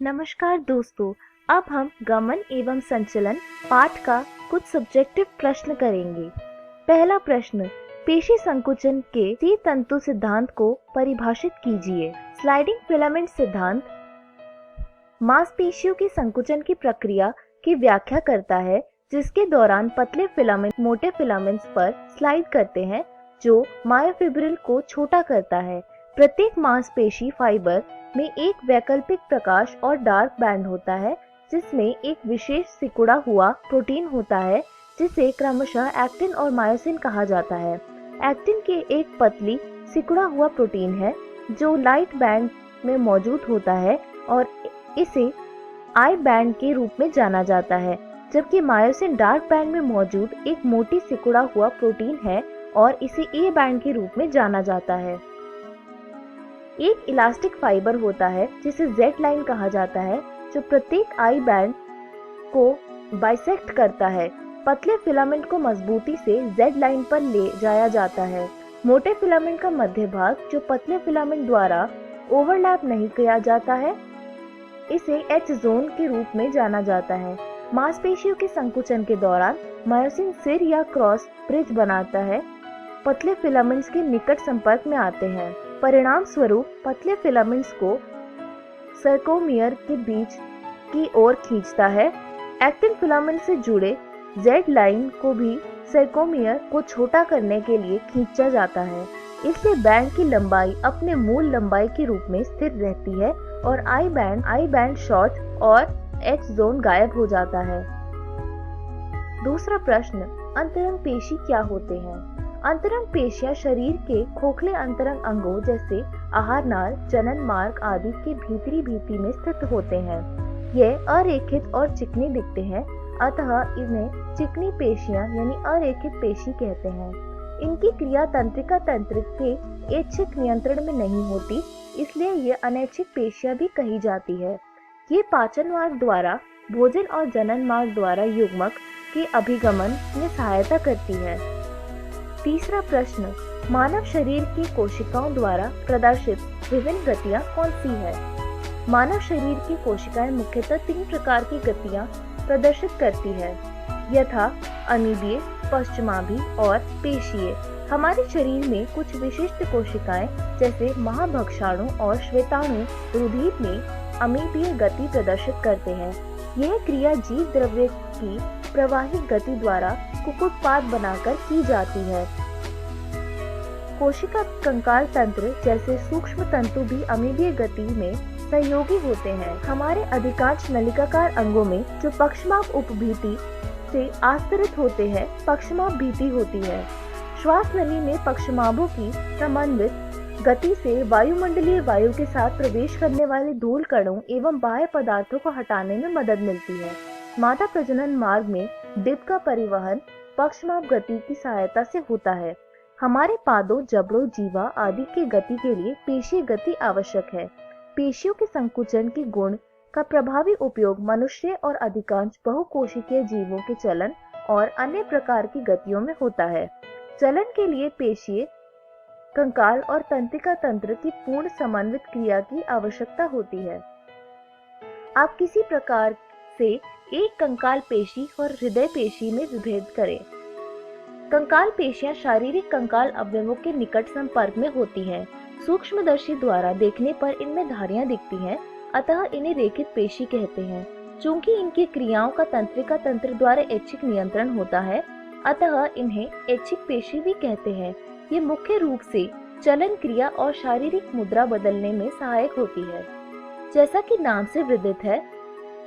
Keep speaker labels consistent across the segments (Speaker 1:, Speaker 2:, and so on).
Speaker 1: नमस्कार दोस्तों, अब हम गमन एवं संचलन पाठ का कुछ सब्जेक्टिव प्रश्न करेंगे। पहला प्रश्न, पेशी संकुचन के सी तंतु सिद्धांत को परिभाषित कीजिए। स्लाइडिंग फिलामेंट सिद्धांत मांसपेशियों के संकुचन की प्रक्रिया की व्याख्या करता है, जिसके दौरान पतले फिलामेंट मोटे फिलामेंट्स पर स्लाइड करते हैं, जो मायोफिब्रिल को छोटा करता है। प्रत्येक मांसपेशी फाइबर में एक वैकल्पिक प्रकाश और डार्क बैंड होता है, जिसमें एक विशेष सिकुड़ा हुआ प्रोटीन होता है, जिसे क्रमशः एक्टिन और मायोसिन कहा जाता है। एक्टिन के एक पतली सिकुड़ा हुआ प्रोटीन है जो लाइट बैंड में मौजूद होता है और इसे आई बैंड के रूप में जाना जाता है, जबकि मायोसिन डार्क बैंड में मौजूद एक मोटी सिकुड़ा हुआ प्रोटीन है और इसे ए बैंड के रूप में जाना जाता है। एक इलास्टिक फाइबर होता है जिसे जेड लाइन कहा जाता है, जो प्रत्येक आई बैंड को बाइसेक्ट करता है। पतले फिलामेंट को मजबूती से जेड लाइन पर ले जाया जाता है। मोटे फिलामेंट का मध्य भाग, जो पतले फिलामेंट द्वारा ओवरलैप नहीं किया जाता है, इसे एच जोन के रूप में जाना जाता है। मांसपेशियों के संकुचन के दौरान मायोसिन सिर या क्रॉस ब्रिज बनाता है, पतले फिलामेंट्स के निकट संपर्क में आते हैं। परिणाम स्वरूप पतले फिलामेंट्स को सर्कोमियर के बीच की ओर खींचता है। एक्टिन फिलामेंट से जुड़े जेड लाइन को भी सर्कोमियर को छोटा करने के लिए खींचा जाता है। इससे बैंड की लंबाई अपने मूल लंबाई के रूप में स्थिर रहती है और आई बैंड शॉर्ट और एच जोन गायब हो जाता है। दूसरा प्रश्न, अंतरंग पेशी क्या होते हैं? अंतरंग पेशियां शरीर के खोखले अंतरंग अंगों जैसे आहार नाल, जनन मार्ग आदि के भीतरी भित्ति में स्थित होते हैं। ये अरेखित और चिकनी दिखते हैं, अतः इन्हें चिकनी पेशियां यानी अरेखित पेशी कहते हैं। इनकी क्रिया तंत्रिका तंत्र के ऐच्छिक नियंत्रण में नहीं होती, इसलिए ये अनैच्छिक पेशियां भी कही जाती है। ये पाचन मार्ग द्वारा, भोजन और जनन मार्ग द्वारा युग्मक के अभिगमन में सहायता करती है। तीसरा प्रश्न, मानव शरीर की कोशिकाओं द्वारा प्रदर्शित विभिन्न गतियां कौन सी है? मानव शरीर की कोशिकाएं मुख्यतः 3 प्रकार की गतियां प्रदर्शित करती है, यथा अमीबीय, पश्चिमाभि और पेशीय। हमारे शरीर में कुछ विशिष्ट कोशिकाएं जैसे महाभक्षाणु और श्वेताणु रुधिर में अमीबीय गति प्रदर्शित करते हैं। यह क्रिया जीव द्रव्य की प्रवाहित गति द्वारा कुकुटपाद बनाकर की जाती है। कोशिका कंकाल तंत्र जैसे सूक्ष्म तंतु भी अमीबीय गति में सहयोगी होते हैं। हमारे अधिकांश नलिकाकार अंगों में जो पक्षमाप उपभीति से आस्तरित होते हैं, पक्षमाप भीति होती है। श्वास नली में पक्षमाभों की समन्वित गति से वायुमंडलीय वायु के साथ प्रवेश करने वाले धूल कणों एवं बाह्य पदार्थों को हटाने में मदद मिलती है। मादा प्रजनन मार्ग में डिप का परिवहन पक्षमाप गति की सहायता से होता है। हमारे पादों, जबड़ों, जीवा आदि की गति के लिए पेशीय गति आवश्यक है। पेशियों के संकुचन के गुण का प्रभावी उपयोग मनुष्य और अधिकांश बहुकोशिकीय जीवों के चलन और अन्य प्रकार की गतियों में होता है। चलन के लिए पेशीय, कंकाल और तंत्रिका तंत्र की पूर्ण समन्वित क्रिया की आवश्यकता होती है। आप किसी प्रकार से एक कंकाल पेशी और हृदय पेशी में विभेद करें। कंकाल पेशियां शारीरिक कंकाल अवयवों के निकट संपर्क में होती हैं। सूक्ष्मदर्शी द्वारा देखने पर इनमें धारियां दिखती हैं, अतः इन्हें रेखित पेशी कहते हैं। चूंकि इनकी क्रियाओं का तंत्रिका तंत्र द्वारा ऐच्छिक नियंत्रण होता है, अतः इन्हें ऐच्छिक पेशी भी कहते हैं। ये मुख्य रूप से चलन क्रिया और शारीरिक मुद्रा बदलने में सहायक होती है। जैसा कि नाम से विदित है,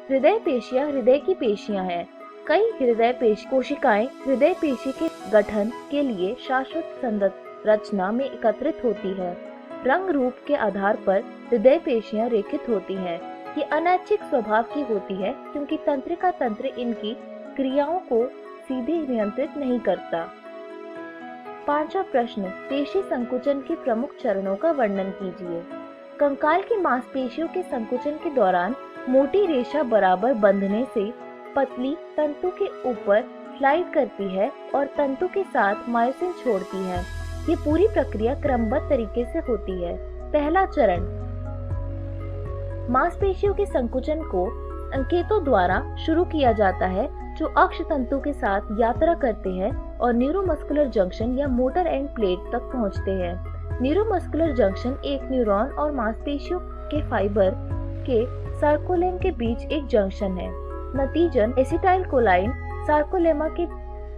Speaker 1: हृदय पेशियां हृदय की पेशियां हैं। कई हृदय पेशी कोशिकाएं हृदय पेशी के गठन के लिए शाश्वत संरचना में एकत्रित होती है। रंग रूप के आधार पर हृदय पेशियां रेखित होती हैं। ये अनैच्छिक स्वभाव की होती है, क्योंकि तंत्रिका तंत्र इनकी क्रियाओं को सीधे नियंत्रित नहीं करता। पांचवा प्रश्न, पेशी संकुचन के प्रमुख चरणों का वर्णन कीजिए। कंकाल की मांसपेशियों के संकुचन के दौरान मोटी रेशा बराबर बंधने से पतली तंतु के ऊपर स्लाइड करती है और तंतु के साथ मायोसिन छोड़ती है। ये पूरी प्रक्रिया क्रमबद्ध तरीके से होती है। पहला चरण, मांसपेशियों के संकुचन को संकेतों द्वारा शुरू किया जाता है जो अक्ष तंतु के साथ यात्रा करते हैं और न्यूरोमस्कुलर जंक्शन या मोटर एंड प्लेट तक पहुंचते हैं। न्यूरोमस्कुलर जंक्शन एक न्यूरॉन और मांसपेशियों के फाइबर के सार्कोलेम के बीच एक जंक्शन है। नतीजन एसिटाइल कोलाइन सार्कोलेमा के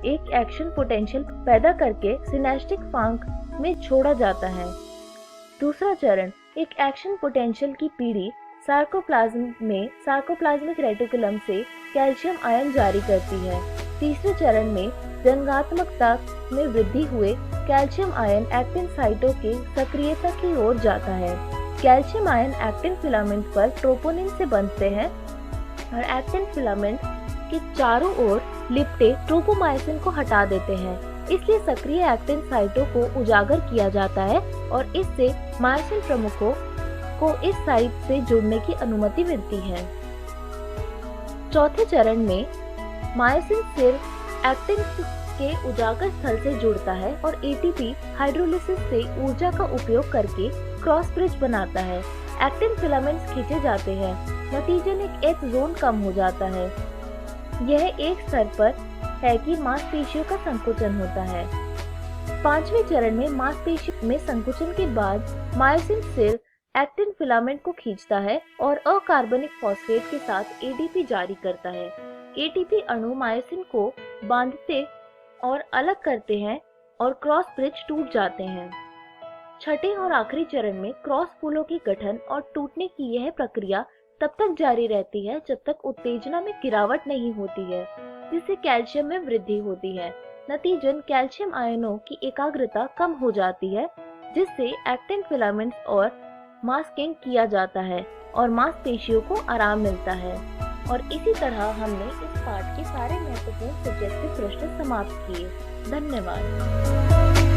Speaker 1: एक एक्शन पोटेंशियल पैदा करके सिनेप्टिक फांक में छोड़ा जाता है। दूसरा चरण एक एक्शन पोटेंशियल की पीढ़ी सार्कोप्लाज्म में सार्कोप्लाज्मिक रेटिकुलम से कैल्शियम आयन जारी करती है। तीसरे चरण में व्यंग्यात्मकता में वृद्धि हुए कैल्शियम आयन एक्टिन साइटों के सक्रियता की ओर जाता है। कैल्शियम आयन एक्टिन फिलामेंट पर ट्रोपोनिन से बंधते हैं और एक्टिन फिलामेंट के चारों ओर लिपटे ट्रोपोमाइसिन को हटा देते हैं। इसलिए सक्रिय एक्टिन साइटों को उजागर किया जाता है और इससे मायोसिन प्रमुखों को इस साइट से जुड़ने की अनुमति मिलती है। चौथे चरण में मायोसिन सिर्फ एक्टिन के उजागर स्थल से जुड़ता है और एटीपी हाइड्रोलिसिस से ऊर्जा का उपयोग करके क्रॉस ब्रिज बनाता है। एक्टिन फिलामेंट्स खींचे जाते हैं, नतीजन एक एच जोन कम हो जाता है। यह एक स्तर पर है कि मांसपेशियों का संकुचन होता है। पांचवें चरण में मांसपेशियों में संकुचन के बाद मायोसिन सिर्फ एक्टिन फिलामेंट को खींचता है और अकार्बनिक फॉस्फेट के साथ एडीपी जारी करता है। एटीपी अणु मायोसिन को बांधते और अलग करते हैं और क्रॉस ब्रिज टूट जाते हैं। छठे और आखिरी चरण में क्रॉस फूलों के गठन और टूटने की यह प्रक्रिया तब तक जारी रहती है जब तक उत्तेजना में गिरावट नहीं होती है, जिससे कैल्शियम में वृद्धि होती है। नतीजन कैल्शियम आयनों की एकाग्रता कम हो जाती है, जिससे एक्टिन फिलामेंट्स और मास्किंग किया जाता है और मांसपेशियों को आराम मिलता है। और इसी तरह हमने इस पाठ के सारे महत्वपूर्ण सब्जेक्टिव प्रश्न समाप्त किए। धन्यवाद।